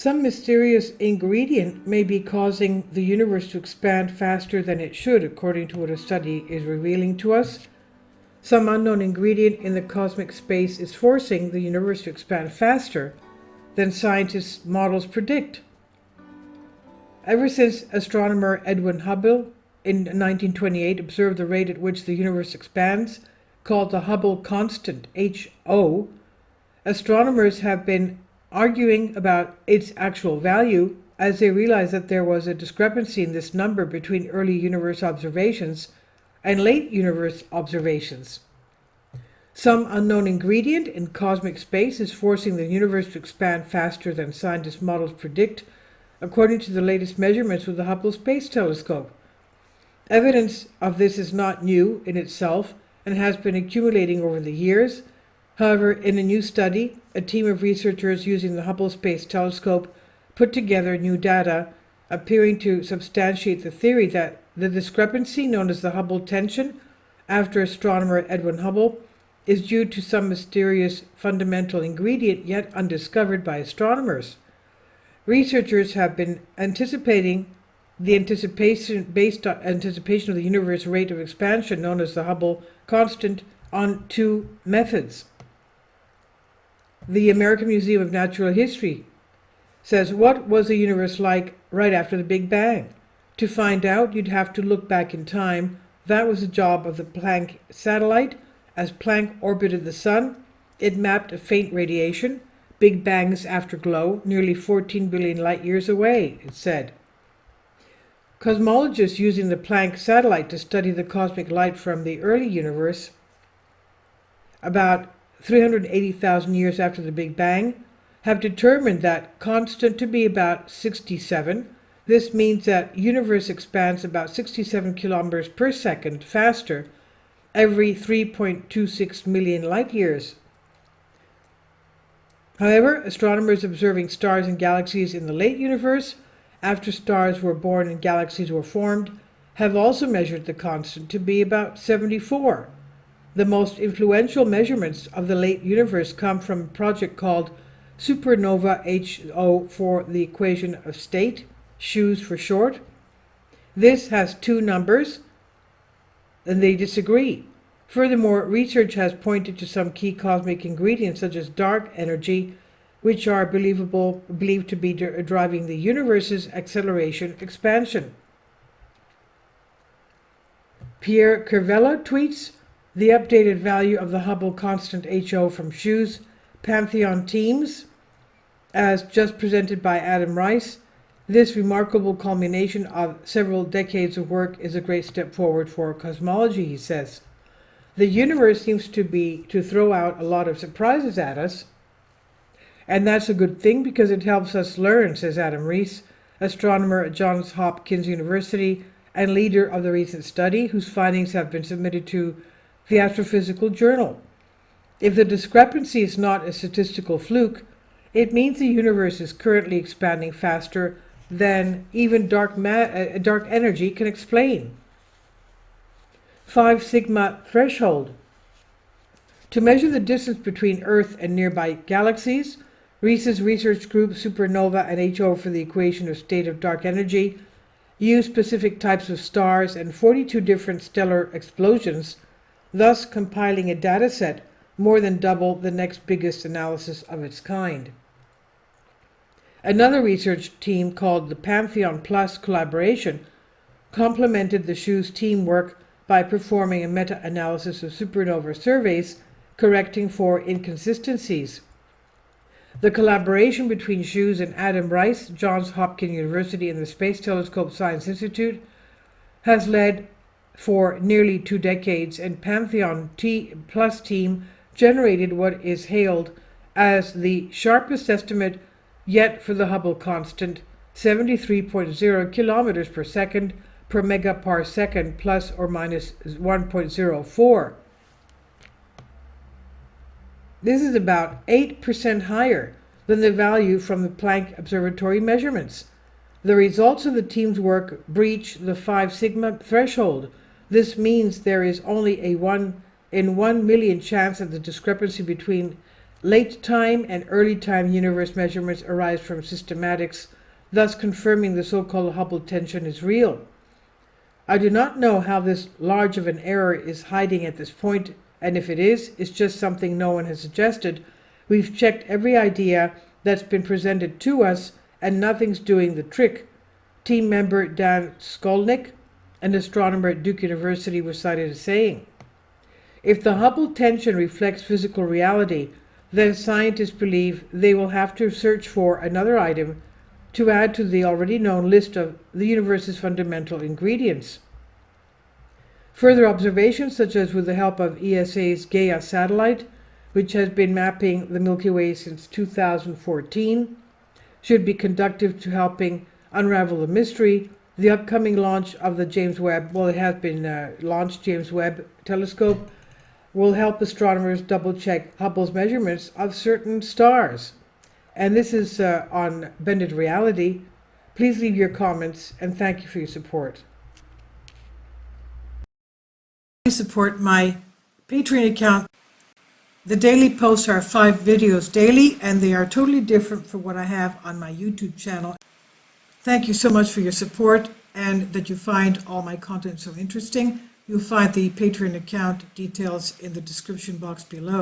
Some mysterious ingredient may be causing the universe to expand faster than it should, according to what a study is revealing to us. Some unknown ingredient in the cosmic space is forcing the universe to expand faster than scientists' models predict. Ever since astronomer Edwin Hubble in 1928 observed the rate at which the universe expands, called the Hubble Constant H0, astronomers have been arguing about its actual value as they realized that there was a discrepancy in this number between early universe observations and late universe observations. Some unknown ingredient in cosmic space is forcing the universe to expand faster than scientists' models predict, according to the latest measurements with the Hubble Space Telescope. Evidence of this is not new in itself and has been accumulating over the years. However, in a new study, a team of researchers using the Hubble Space Telescope put together new data appearing to substantiate the theory that the discrepancy known as the Hubble Tension after astronomer Edwin Hubble is due to some mysterious fundamental ingredient yet undiscovered by astronomers. Researchers have been anticipating of the universe rate of expansion known as the Hubble Constant on two methods. The American Museum of Natural History says, what was the universe like right after the Big Bang? To find out, you'd have to look back in time. That was the job of the Planck satellite. As Planck orbited the Sun, it mapped a faint radiation, Big Bang's afterglow, nearly 14 billion light years away, it said. Cosmologists using the Planck satellite to study the cosmic light from the early universe, about 380,000 years after the Big Bang, have determined that constant to be about 67. This means that universe expands about 67 kilometers per second faster every 3.26 million light years. However, astronomers observing stars and galaxies in the late universe, after stars were born and galaxies were formed, have also measured the constant to be about 74. The most influential measurements of the late universe come from a project called Supernova H0 for the equation of state, SHOES for short. This has two numbers, and they disagree. Furthermore, research has pointed to some key cosmic ingredients such as dark energy, which are believed to be driving the universe's acceleration expansion. Pierre Curvella tweets, the updated value of the Hubble Constant H0 from SHOES Pantheon teams, as just presented by Adam Rice. This remarkable culmination of several decades of work is a great step forward for cosmology, he says. The universe seems to throw out a lot of surprises at us, and that's a good thing because it helps us learn, says Adam Rice, astronomer at Johns Hopkins University and leader of the recent study, whose findings have been submitted to the Astrophysical Journal. If the discrepancy is not a statistical fluke, it means the universe is currently expanding faster than even dark energy can explain. 5 sigma threshold. To measure the distance between Earth and nearby galaxies, Rice's research group Supernova and H0 for the equation of state of dark energy used specific types of stars and 42 different stellar explosions, thus compiling a data set more than double the next biggest analysis of its kind. Another research team called the Pantheon Plus collaboration complemented the SHOES teamwork by performing a meta-analysis of supernova surveys, correcting for inconsistencies. The collaboration between SHOES and Adam Rice, Johns Hopkins University, and the Space Telescope Science Institute has led for nearly 2 decades, and Pantheon Plus team generated what is hailed as the sharpest estimate yet for the Hubble constant, 73.0 kilometers per second per megaparsecond, plus or minus 1.04. This is about 8% higher than the value from the Planck Observatory measurements. The results of the team's work breach the 5 sigma threshold. This means there is only a 1 in 1 million chance that the discrepancy between Late time and early time universe measurements arise from systematics, thus confirming the so-called Hubble tension is real. I do not know how this large of an error is hiding at this point, and if it is, it's just something no one has suggested. We've checked every idea that's been presented to us, and nothing's doing the trick. Team member Dan Skolnick, an astronomer at Duke University, was cited as saying, "If the Hubble tension reflects physical reality, then scientists believe they will have to search for another item to add to the already known list of the universe's fundamental ingredients." Further observations, such as with the help of ESA's Gaia satellite, which has been mapping the Milky Way since 2014, should be conducive to helping unravel the mystery. The upcoming launch of the James Webb, well, it has been launched, James Webb telescope, will help astronomers double-check Hubble's measurements of certain stars. And this is on Bended Reality. Please leave your comments, and thank you for your support. Please support my Patreon account. The daily posts are 5 videos daily, and they are totally different from what I have on my YouTube channel. Thank you so much for your support, and that you find all my content so interesting. You'll find the Patreon account details in the description box below.